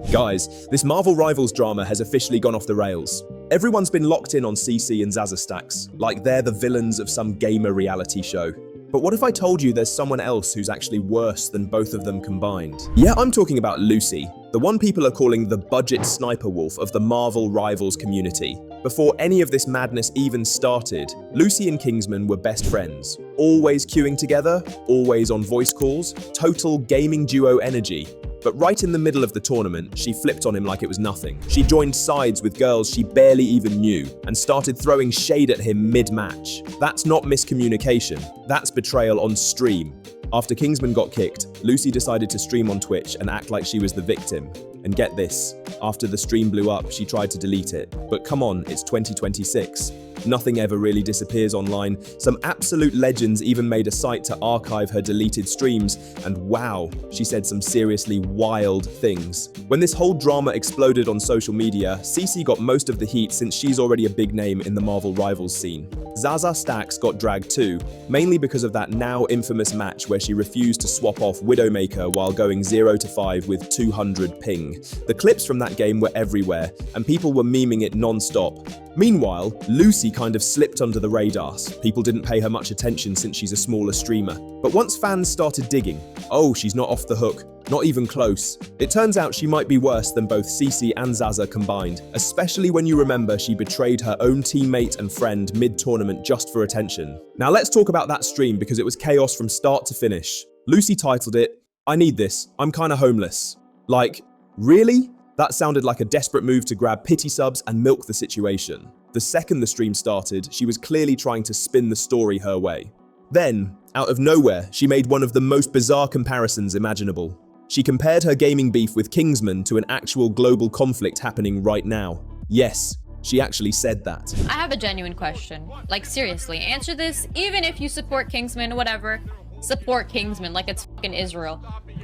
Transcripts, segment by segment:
Guys, this Marvel Rivals drama has officially gone off the rails. Everyone's been locked in on CC and Zaza stacks, like they're the villains of some gamer reality show. But what if I told you there's someone else who's actually worse than both of them combined? Yeah, I'm talking about Lucy, the one people are calling the budget sniper wolf of the Marvel Rivals community. Before any of this madness even started, Lucy and Kingsman were best friends, always queuing together, always on voice calls, total gaming duo energy. But right in the middle of the tournament, she flipped on him like it was nothing. She joined sides with girls she barely even knew and started throwing shade at him mid-match. That's not miscommunication, that's betrayal on stream. After Kingsman got kicked, Lucy decided to stream on Twitch and act like she was the victim. And get this, after the stream blew up, she tried to delete it. But come on, it's 2026. Nothing ever really disappears online. Some absolute legends even made a site to archive her deleted streams, and wow, she said some seriously wild things. When this whole drama exploded on social media, CC got most of the heat since she's already a big name in the Marvel Rivals scene. Zaza Stacks got dragged too, mainly because of that now infamous match where she refused to swap off Widowmaker while going 0-5 with 200 ping. The clips from that game were everywhere, and people were memeing it non-stop. Meanwhile, Lucy kind of slipped under the radars. People didn't pay her much attention since she's a smaller streamer. But once fans started digging, oh, she's not off the hook. Not even close. It turns out she might be worse than both CC and Zaza combined, especially when you remember she betrayed her own teammate and friend mid-tournament just for attention. Now let's talk about that stream because it was chaos from start to finish. Lucy titled it, "I need this, I'm kinda homeless." Like, really? That sounded like a desperate move to grab pity subs and milk the situation. The second the stream started, she was clearly trying to spin the story her way. Then, out of nowhere, she made one of the most bizarre comparisons imaginable. She compared her gaming beef with Kingsman to an actual global conflict happening right now. Yes, she actually said that. I have a genuine question. Like, seriously, answer this. Even if you support Kingsman, whatever, support Kingsman like it's fucking Israel.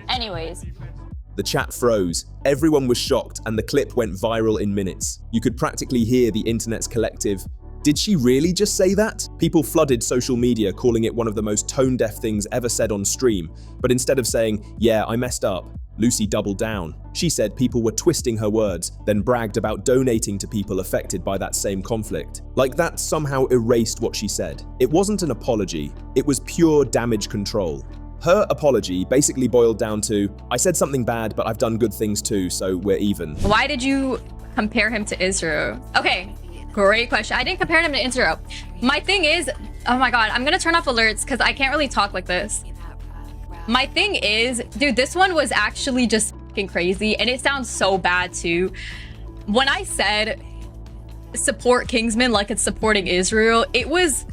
Anyways. The chat froze, everyone was shocked, and the clip went viral in minutes. You could practically hear the internet's collective, "Did she really just say that?" People flooded social media calling it one of the most tone-deaf things ever said on stream, but instead of saying, "Yeah, I messed up," Lucy doubled down. She said people were twisting her words, then bragged about donating to people affected by that same conflict. Like that somehow erased what she said. It wasn't an apology, it was pure damage control. Her apology basically boiled down to, "I said something bad, but I've done good things too, so we're even." Why did you compare him to Israel? Okay, great question. I didn't compare him to Israel. My thing is, oh my god, I'm gonna turn off alerts because I can't really talk like this. My thing is, dude, this one was actually just fucking crazy, and it sounds so bad too. When I said support Kingsman like it's supporting Israel, it was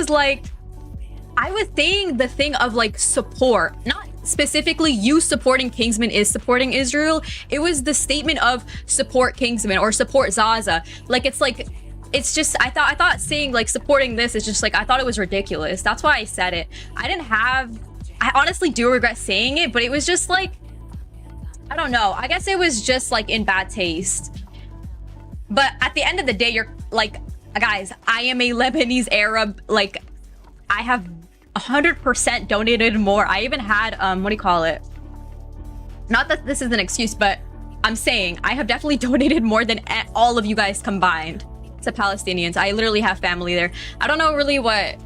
like, I was saying the thing of like support, not specifically you supporting Kingsman is supporting Israel. It was the statement of support Kingsman or support Zaza. Like, it's just, I thought saying like supporting this is just like, I thought it was ridiculous. That's why I said it. I honestly do regret saying it, but it was just like, I don't know. I guess it was just like in bad taste. But at the end of the day, you're like, guys, I am a Lebanese Arab. Like, I have 100% donated more. I even had, what do you call it? Not that this is an excuse, but I'm saying I have definitely donated more than all of you guys combined to Palestinians. I literally have family there. I don't know really what,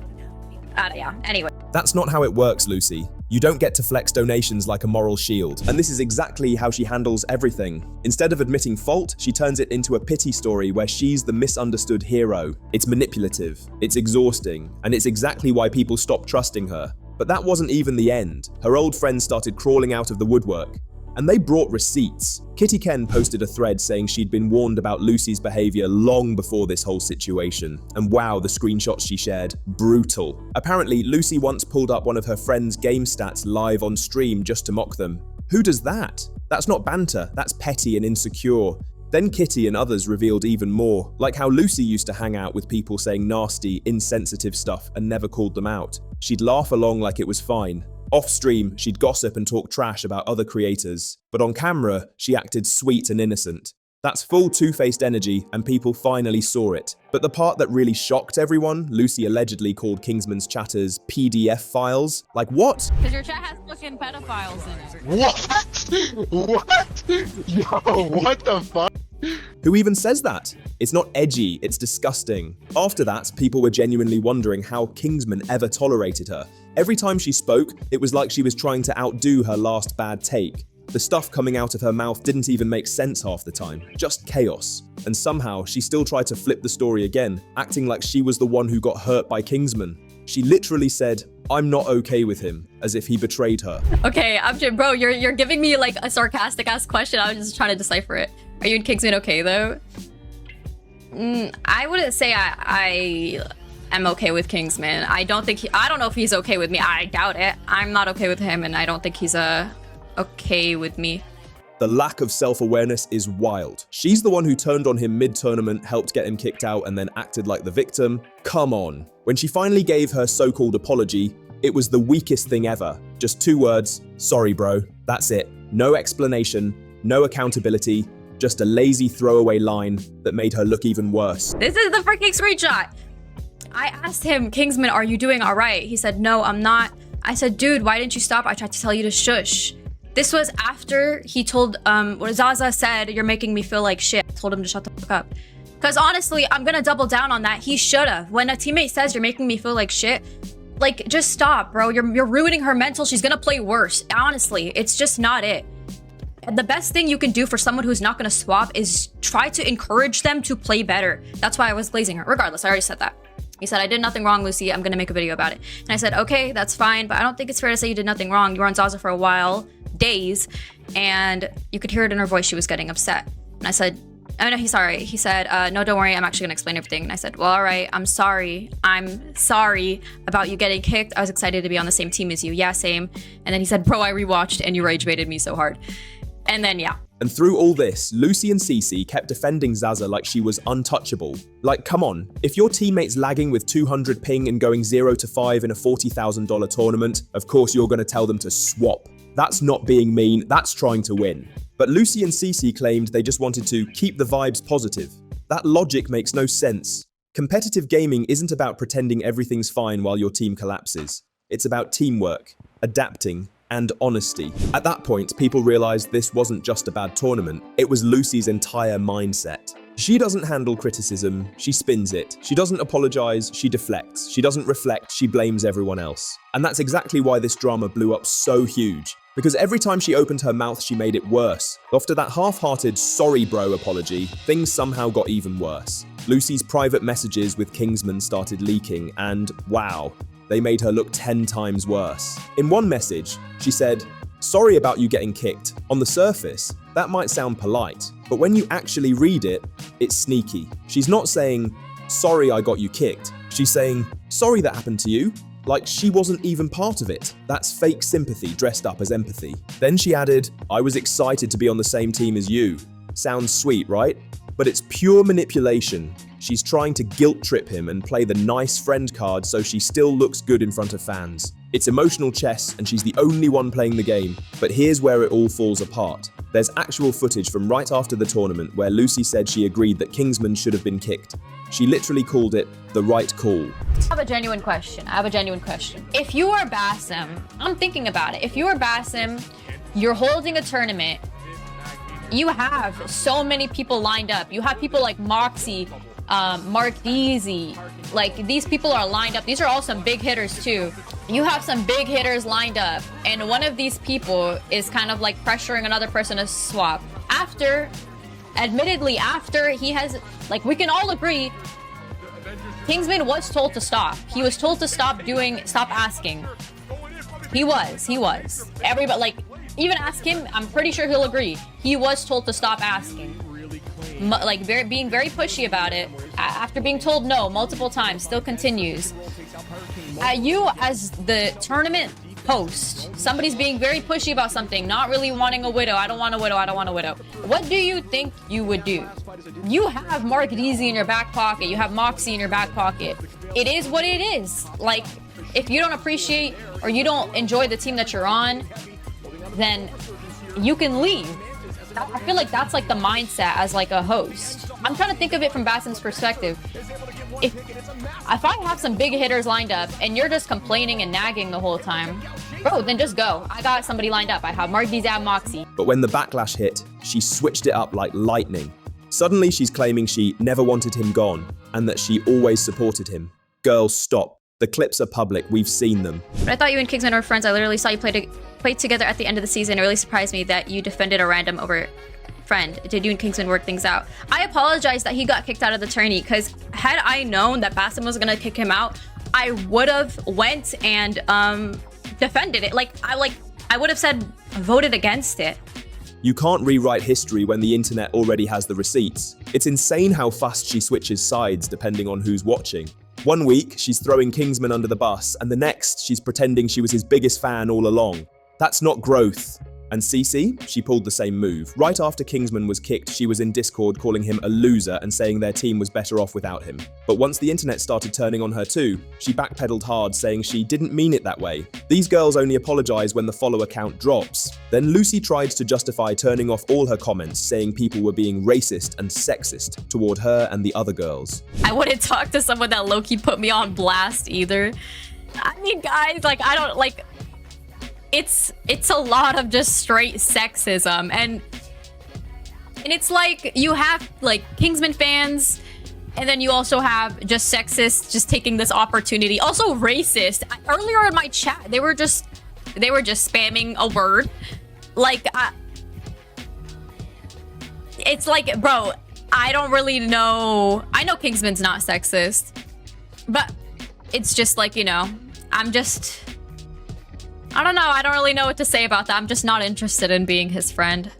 yeah, anyway. That's not how it works, Lucy. You don't get to flex donations like a moral shield. And this is exactly how she handles everything. Instead of admitting fault, she turns it into a pity story where she's the misunderstood hero. It's manipulative, it's exhausting, and it's exactly why people stopped trusting her. But that wasn't even the end. Her old friends started crawling out of the woodwork. And they brought receipts. Kitty Ken posted a thread saying she'd been warned about Lucy's behavior long before this whole situation. And wow, the screenshots she shared, brutal. Apparently, Lucy once pulled up one of her friends' game stats live on stream just to mock them. Who does that? That's not banter, that's petty and insecure. Then Kitty and others revealed even more, like how Lucy used to hang out with people saying nasty, insensitive stuff and never called them out. She'd laugh along like it was fine. Off stream, she'd gossip and talk trash about other creators, but on camera, she acted sweet and innocent. That's full two-faced energy, and people finally saw it. But the part that really shocked everyone, Lucy allegedly called Kingsman's chatters PDF files. Like, what? Because your chat has fucking pedophiles in it. What? What? Yo, what the fuck? Who even says that? It's not edgy, it's disgusting. After that, people were genuinely wondering how Kingsman ever tolerated her. Every time she spoke, it was like she was trying to outdo her last bad take. The stuff coming out of her mouth didn't even make sense half the time, just chaos. And somehow, she still tried to flip the story again, acting like she was the one who got hurt by Kingsman. She literally said, "I'm not okay with him," as if he betrayed her. Okay, bro, you're giving me like a sarcastic ass question. I was just trying to decipher it. Are you and Kingsman okay though? I wouldn't say I am okay with Kingsman. I don't know if he's okay with me. I doubt it. I'm not okay with him, and I don't think he's okay with me. The lack of self-awareness is wild. She's the one who turned on him mid-tournament, helped get him kicked out, and then acted like the victim. Come on. When she finally gave her so-called apology, it was the weakest thing ever. Just 2 words, "Sorry, bro." That's it. No explanation, no accountability, just a lazy throwaway line that made her look even worse. This is the freaking screenshot. I asked him, "Kingsman, are you doing all right?" He said, "No, I'm not." I said, "Dude, why didn't you stop? I tried to tell you to shush." This was after he told, what Zaza said, "You're making me feel like shit." I told him to shut the fuck up. Because honestly, I'm gonna double down on that. He should've. When a teammate says you're making me feel like shit, like, just stop, bro. You're ruining her mental. She's gonna play worse. Honestly, it's just not it. The best thing you can do for someone who's not gonna swap is try to encourage them to play better. That's why I was glazing her. Regardless, I already said that. He said, "I did nothing wrong, Lucy. I'm gonna make a video about it." And I said, "Okay, that's fine, but I don't think it's fair to say you did nothing wrong. You were on Zaza for a while, days, and you could hear it in her voice. She was getting upset." And I said, "Oh no, he's sorry." He said, "No, don't worry. I'm actually gonna explain everything." And I said, "Well, all right. I'm sorry. I'm sorry about you getting kicked. I was excited to be on the same team as you." "Yeah, same." And then he said, "Bro, I rewatched and you rage baited me so hard." And then, yeah. And through all this, Lucy and Cece kept defending Zaza like she was untouchable. Like, come on, if your teammate's lagging with 200 ping and going 0 to 5 in a $40,000 tournament, of course you're gonna tell them to swap. That's not being mean, that's trying to win. But Lucy and Cece claimed they just wanted to keep the vibes positive. That logic makes no sense. Competitive gaming isn't about pretending everything's fine while your team collapses. It's about teamwork, adapting, and honesty. At that point, people realized this wasn't just a bad tournament, it was Lucy's entire mindset. She doesn't handle criticism, she spins it. She doesn't apologize, she deflects. She doesn't reflect, she blames everyone else. And that's exactly why this drama blew up so huge. Because every time she opened her mouth, she made it worse. After that half-hearted "sorry bro" apology, things somehow got even worse. Lucy's private messages with Kingsman started leaking, and wow, they made her look 10 times worse. In one message, she said, "Sorry about you getting kicked. On the surface, that might sound polite, but when you actually read it, it's sneaky." She's not saying, "Sorry I got you kicked." She's saying, "Sorry that happened to you." Like she wasn't even part of it. That's fake sympathy dressed up as empathy. Then she added, "I was excited to be on the same team as you." Sounds sweet, right? But it's pure manipulation. She's trying to guilt trip him and play the nice friend card so she still looks good in front of fans. It's emotional chess and she's the only one playing the game. But here's where it all falls apart. There's actual footage from right after the tournament where Lucy said she agreed that Kingsman should have been kicked. She literally called it the right call. I have a genuine question. If you are Basim, I'm thinking about it. If you are Basim, you're holding a tournament. You have so many people lined up. You have people like Moxie, Mark Deasy. Like, these people are lined up. These are all some big hitters too. You have some big hitters lined up, and one of these people is kind of like pressuring another person to swap. Admittedly, after he has, like, we can all agree, Kingsman was told to stop. He was told to stop asking. He was. Everybody, like, even ask him, I'm pretty sure he'll agree. He was told to stop asking. Like, being very pushy about it. After being told no multiple times, still continues. You, as the tournament host, somebody's being very pushy about something, not really wanting a widow. I don't want a widow. What do you think you would do? You have Mark Deasy in your back pocket. You have Moxie in your back pocket. It is what it is. Like, if you don't appreciate or you don't enjoy the team that you're on, then you can leave. I feel like that's like the mindset as like a host. I'm trying to think of it from Bassem's perspective. If I have some big hitters lined up and you're just complaining and nagging the whole time, bro, then just go. I got somebody lined up. I have Mark Dizab Moxie. But when the backlash hit, she switched it up like lightning. Suddenly she's claiming she never wanted him gone and that she always supported him. Girl, stop. The clips are public. We've seen them. But I thought you and Kingsman were friends. I literally saw you play together at the end of the season. It really surprised me that you defended a random over friend. Did you and Kingsman work things out? I apologize that he got kicked out of the tourney, because had I known that Bassem was gonna kick him out, I would have went and defended it. I would have said voted against it. You can't rewrite history when the internet already has the receipts. It's insane how fast she switches sides depending on who's watching. One week, she's throwing Kingsman under the bus, and the next, she's pretending she was his biggest fan all along. That's not growth. And CC, she pulled the same move. Right after Kingsman was kicked, she was in Discord calling him a loser and saying their team was better off without him. But once the internet started turning on her too, she backpedaled hard, saying she didn't mean it that way. These girls only apologize when the follower count drops. Then Lucy tried to justify turning off all her comments, saying people were being racist and sexist toward her and the other girls. I wouldn't talk to someone that low-key put me on blast either. I mean, guys, like, I don't, like... It's a lot of just straight sexism, and it's like you have like Kingsman fans, and then you also have just sexists just taking this opportunity. Also racist. Earlier in my chat, they were just spamming a word. Like, it's like, bro, I don't really know. I know Kingsman's not sexist, but it's just like, you know, I don't know. I don't really know what to say about that. I'm just not interested in being his friend.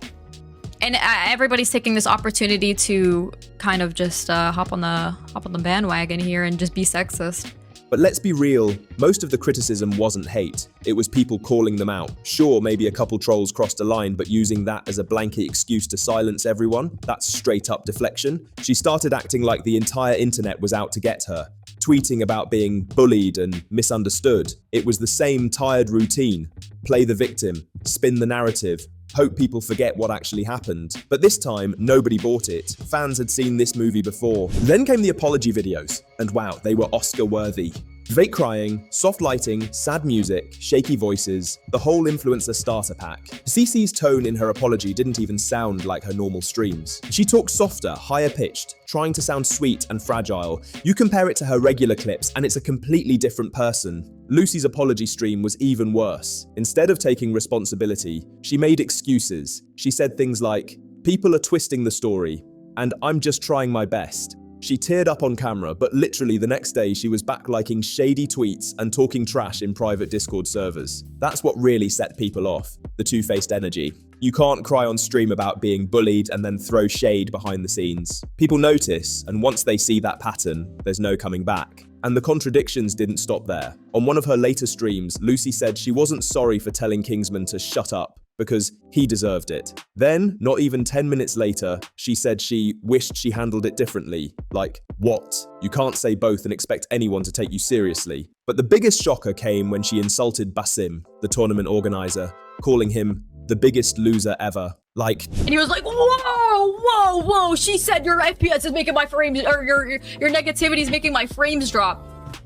And everybody's taking this opportunity to kind of just hop on the bandwagon here and just be sexist. But let's be real, most of the criticism wasn't hate. It was people calling them out. Sure, maybe a couple trolls crossed a line, but using that as a blanket excuse to silence everyone, that's straight up deflection. She started acting like the entire internet was out to get her, tweeting about being bullied and misunderstood. It was the same tired routine. Play the victim, spin the narrative, hope people forget what actually happened. But this time, nobody bought it. Fans had seen this movie before. Then came the apology videos, and wow, they were Oscar-worthy. Fake crying, soft lighting, sad music, shaky voices, the whole influencer starter pack. CC's tone in her apology didn't even sound like her normal streams. She talked softer, higher pitched, trying to sound sweet and fragile. You compare it to her regular clips and it's a completely different person. Lucy's apology stream was even worse. Instead of taking responsibility, she made excuses. She said things like, "People are twisting the story, and I'm just trying my best." She teared up on camera, but literally the next day she was back liking shady tweets and talking trash in private Discord servers. That's what really set people off, the two-faced energy. You can't cry on stream about being bullied and then throw shade behind the scenes. People notice, and once they see that pattern, there's no coming back. And the contradictions didn't stop there. On one of her later streams, Lucy said she wasn't sorry for telling Kingsman to shut up, because he deserved it. Then, not even 10 minutes later, she said she wished she handled it differently. Like, what? You can't say both and expect anyone to take you seriously. But the biggest shocker came when she insulted Basim, the tournament organizer, calling him the biggest loser ever. Like, and he was like, whoa, she said your FPS is making my frames, or your negativity is making my frames drop.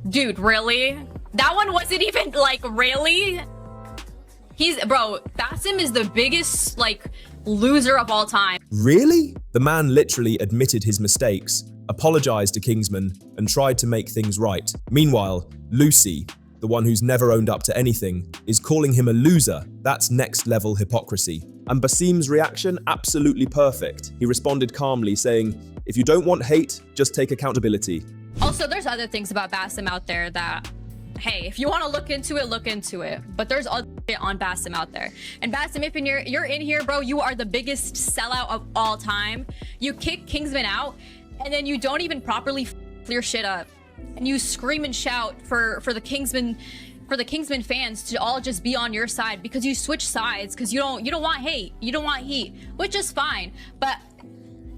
Dude, really? That one wasn't even like, really? Bro, Basim is the biggest, like, loser of all time. Really? The man literally admitted his mistakes, apologized to Kingsman, and tried to make things right. Meanwhile, Lucy, the one who's never owned up to anything, is calling him a loser. That's next level hypocrisy. And Basim's reaction, absolutely perfect. He responded calmly, saying, "If you don't want hate, just take accountability." Also, there's other things about Basim out there that, hey, if you want to look into it, look into it. But there's other shit on Basim out there. And Basim, if you're in here, bro, you are the biggest sellout of all time. You kick Kingsman out, and then you don't even properly clear shit up. And you scream and shout for the Kingsman fans to all just be on your side because you switch sides because you don't want hate. You don't want heat, which is fine. But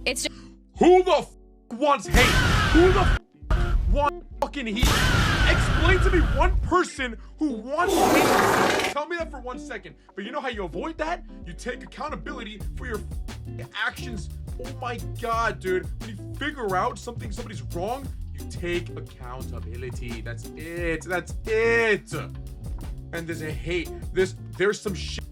it's just, Who the f wants hate? Who the f wants fucking heat? Explain to me one person who wants hate. Tell me that for 1 second. But you know how you avoid that? You take accountability for your actions. Oh my God, dude. When you figure out somebody's wrong, you take accountability. That's it. That's it. And there's a hate. There's some shit.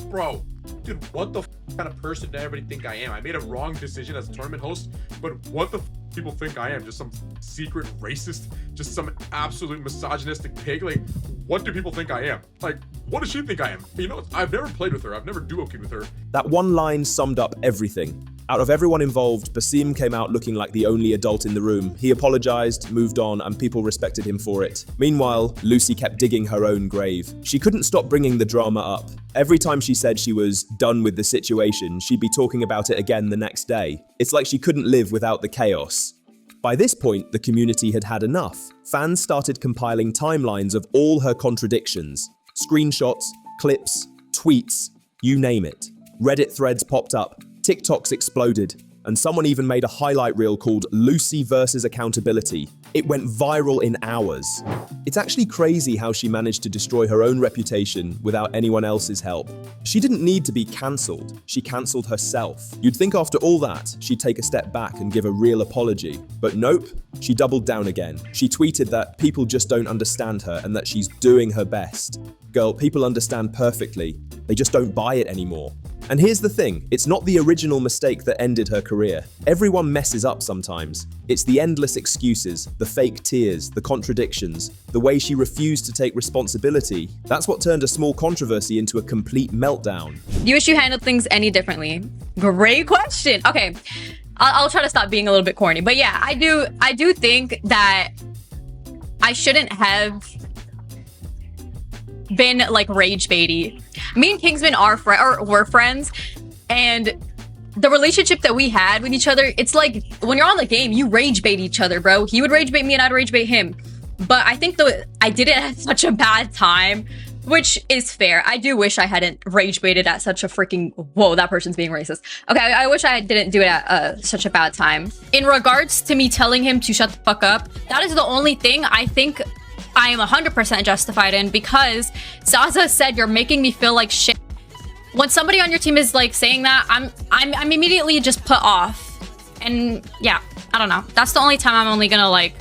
Bro, dude, what the kind of person did everybody think I am? I made a wrong decision as a tournament host, but what the people think I am? Just some secret racist? Just some absolute misogynistic pig? Like, what do people think I am? Like, what does she think I am? You know, I've never played with her. I've never duo-queued with her. That one line summed up everything. Out of everyone involved, Basim came out looking like the only adult in the room. He apologized, moved on, and people respected him for it. Meanwhile, Lucy kept digging her own grave. She couldn't stop bringing the drama up. Every time she said she was done with the situation, she'd be talking about it again the next day. It's like she couldn't live without the chaos. By this point, the community had had enough. Fans started compiling timelines of all her contradictions. Screenshots, clips, tweets, you name it. Reddit threads popped up, TikToks exploded, and someone even made a highlight reel called Lucy versus Accountability. It went viral in hours. It's actually crazy how she managed to destroy her own reputation without anyone else's help. She didn't need to be cancelled, she cancelled herself. You'd think after all that, she'd take a step back and give a real apology. But nope, she doubled down again. She tweeted that people just don't understand her and that she's doing her best. Girl, people understand perfectly. They just don't buy it anymore. And here's the thing, it's not the original mistake that ended her career. Everyone messes up sometimes. It's the endless excuses, the fake tears, the contradictions, the way she refused to take responsibility. That's what turned a small controversy into a complete meltdown. Do you wish you handled things any differently? Great question. Okay, I'll try to stop being a little bit corny. But yeah, I do think that I shouldn't have been like rage baity. Me and Kingsman were friends, and the relationship that we had with each other, it's like when you're on the game, you rage bait each other, bro. He would rage bait me and I'd rage bait him. But I think I did it at such a bad time, which is fair. I do wish I hadn't rage baited at such a freaking, whoa, that person's being racist. Okay, I wish I didn't do it at such a bad time. In regards to me telling him to shut the fuck up, that is the only thing I think I am 100% justified in, because Zaza said, you're making me feel like shit. When somebody on your team is like saying that, I'm immediately just put off. And yeah, I don't know. That's the only time I'm only gonna like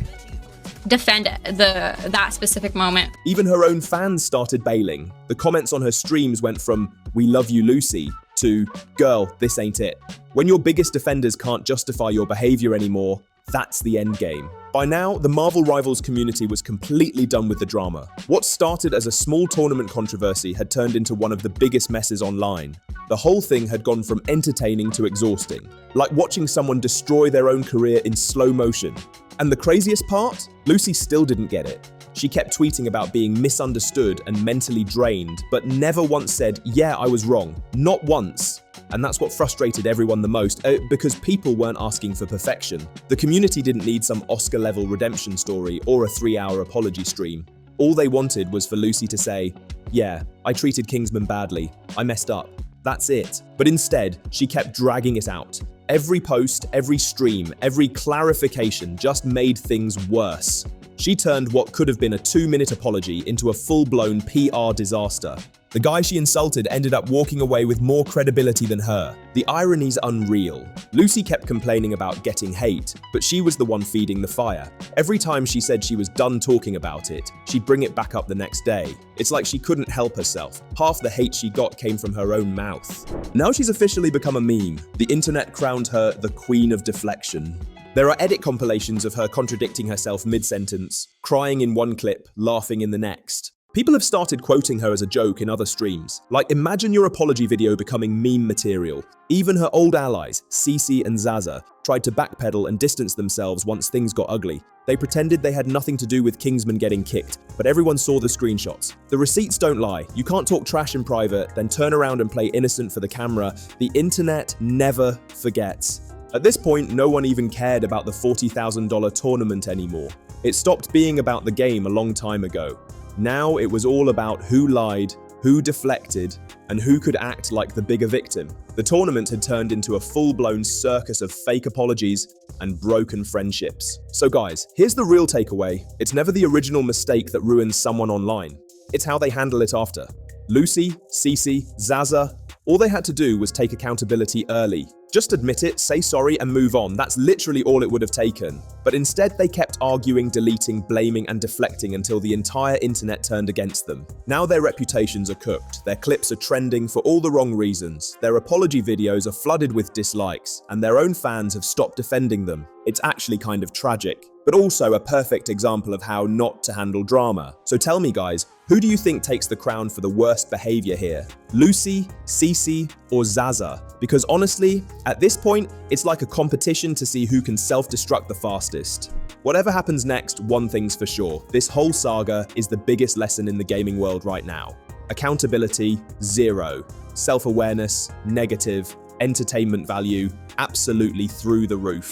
defend that specific moment. Even her own fans started bailing. The comments on her streams went from "We love you, Lucy" to "Girl, this ain't it." When your biggest defenders can't justify your behavior anymore, that's the end game. By now, the Marvel Rivals community was completely done with the drama. What started as a small tournament controversy had turned into one of the biggest messes online. The whole thing had gone from entertaining to exhausting, like watching someone destroy their own career in slow motion. And the craziest part? Lucy still didn't get it. She kept tweeting about being misunderstood and mentally drained, but never once said, "Yeah, I was wrong." Not once. And that's what frustrated everyone the most, because people weren't asking for perfection. The community didn't need some Oscar-level redemption story or a 3-hour apology stream. All they wanted was for Lucy to say, "Yeah, I treated Kingsman badly. I messed up." That's it. But instead, she kept dragging it out. Every post, every stream, every clarification just made things worse. She turned what could have been a 2-minute apology into a full-blown PR disaster. The guy she insulted ended up walking away with more credibility than her. The irony's unreal. Lucy kept complaining about getting hate, but she was the one feeding the fire. Every time she said she was done talking about it, she'd bring it back up the next day. It's like she couldn't help herself. Half the hate she got came from her own mouth. Now she's officially become a meme. The internet crowned her the Queen of Deflection. There are edit compilations of her contradicting herself mid-sentence, crying in one clip, laughing in the next. People have started quoting her as a joke in other streams. Like, imagine your apology video becoming meme material. Even her old allies, Cece and Zaza, tried to backpedal and distance themselves once things got ugly. They pretended they had nothing to do with Kingsman getting kicked, but everyone saw the screenshots. The receipts don't lie. You can't talk trash in private, then turn around and play innocent for the camera. The internet never forgets. At this point, no one even cared about the $40,000 tournament anymore. It stopped being about the game a long time ago. Now it was all about who lied, who deflected, and who could act like the bigger victim? The tournament had turned into a full-blown circus of fake apologies and broken friendships. So guys, here's the real takeaway. It's never the original mistake that ruins someone online. It's how they handle it after. Lucy, Cece, Zaza, all they had to do was take accountability early. Just admit it, say sorry, and move on. That's literally all it would have taken. But instead, they kept arguing, deleting, blaming, and deflecting until the entire internet turned against them. Now their reputations are cooked, their clips are trending for all the wrong reasons, their apology videos are flooded with dislikes, and their own fans have stopped defending them. It's actually kind of tragic, but also a perfect example of how not to handle drama. So tell me guys, who do you think takes the crown for the worst behavior here? Lucy, Cece, or Zaza? Because honestly, at this point, it's like a competition to see who can self-destruct the fastest. Whatever happens next, one thing's for sure. This whole saga is the biggest lesson in the gaming world right now. Accountability, zero. Self-awareness, negative. Entertainment value, absolutely through the roof.